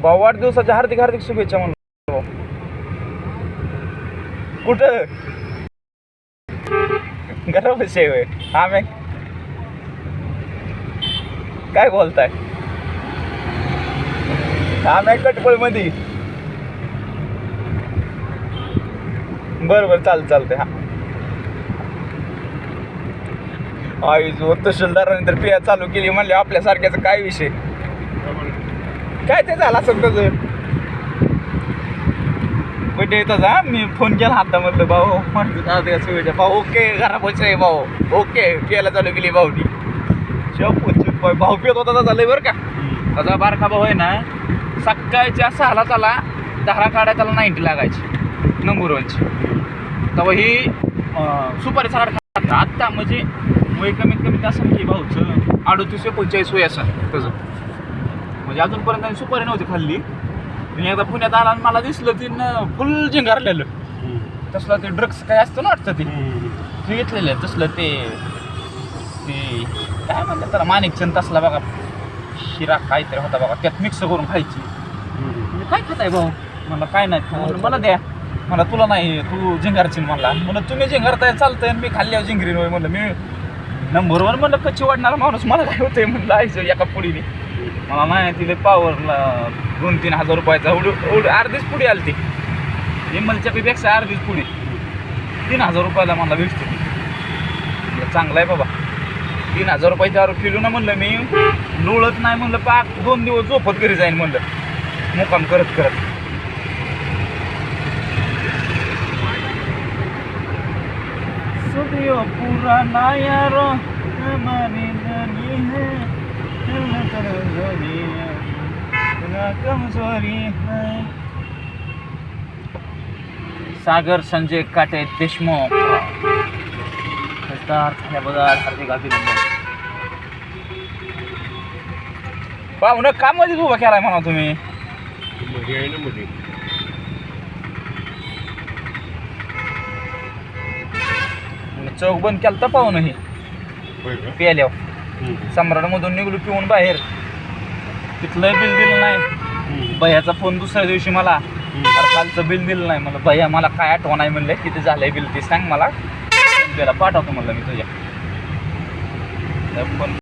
भाऊ वाढदिवसाच्या हार्दिक हार्दिक शुभेच्छा म्हणलो. कुठं घरापाशी आहे होय? आम्ही काय बोलताय? आम्ही कटपळ मध्ये. बरं चालतंय. हा आई जो तहसीलदाराने पिया चालू केली म्हणले आपल्यासारख्याचा काय विषय काय ते झाला सगळं कुठे येतच. हा मी फोन केला आता म्हटलं भाऊ म्हणतो शुभेच्छा भाऊ. ओके घरापाशी आहे भाऊ. ओके पियाला चालू केली भाऊनी. भाऊ पियत होता झालंय बरं का. त्याचा बारका भाऊ आहे ना सकाळच्या 6ला त्याला 10 काढ्या त्याला 90 लागायची नंबर 1ची. तेव्हा ही सुपारी सगळं खात आत्ता म्हणजे वय कमीत कमी असं म्हणजे भाऊचं 38-45 वय असं त्याचं. म्हणजे अजूनपर्यंत त्यांनी सुपारी नव्हती खाल्ली. मी एकदा पुण्यात आला आणि मला दिसलं ती फुल जिंगारलेलं. तसलं ते ड्रग्स काय असतं ना वाटतं ते घेतलेलं तसलं ते काय म्हणतात त्याला माणिकचंद तसला बघा शिरा काहीतरी होता बघा त्यात मिक्स करून खायची. म्हणजे काय खाताय भाऊ म्हणलं काय नाही मला द्या. मला तुला नाही तू जिंगारचीन म्हणला. म्हणलं तुम्ही जिंगारताय चालतंय मी खाल्ल्यावर जिंगरीन होय. म्हणलं मी नंबर 1 म्हणलं कच्ची वाढणारा माणूस मला काय होतंय म्हणलं आयचं एका पुडीने. मला नाही तिथे पावरला 2-3 हजार रुपयाचा अर्धीच पुडी आली ती. विमलच्या पेक्षा अर्धीच पुडी 3,000 रुपयाला मला भेटते ती. चांगलं आहे बाबा. 3,000 रुपयाची दारू पिलो ना म्हणलं मी लोळत नाही म्हणलं. पाक 2 दिवस झोपत घरी जाईन म्हणलं मुक्काम करत करत. पुराना यारो हमारी नदी है कमजोरी है. सागर संजय काटे देशमुख खासदार हार्दिक अभिनंदन. पाहुणं का मध्ये उभा केलाय म्हणा तुम्ही. चौक बंद केलं तर पाहुणं हे प्याल्यावर. सम्राटमधून निघलो पिऊन बाहेर. तिथलं बिल दिलं नाही. भैयाचा फोन दुसऱ्या दिवशी मला कालचं बिल दिलं नाही. मला भैया मला काय आठवण आहे म्हणलं किती झालंय बिल ते सांग मला. त्याला पाठवतो म्हणलं मी तुझ्या फोन.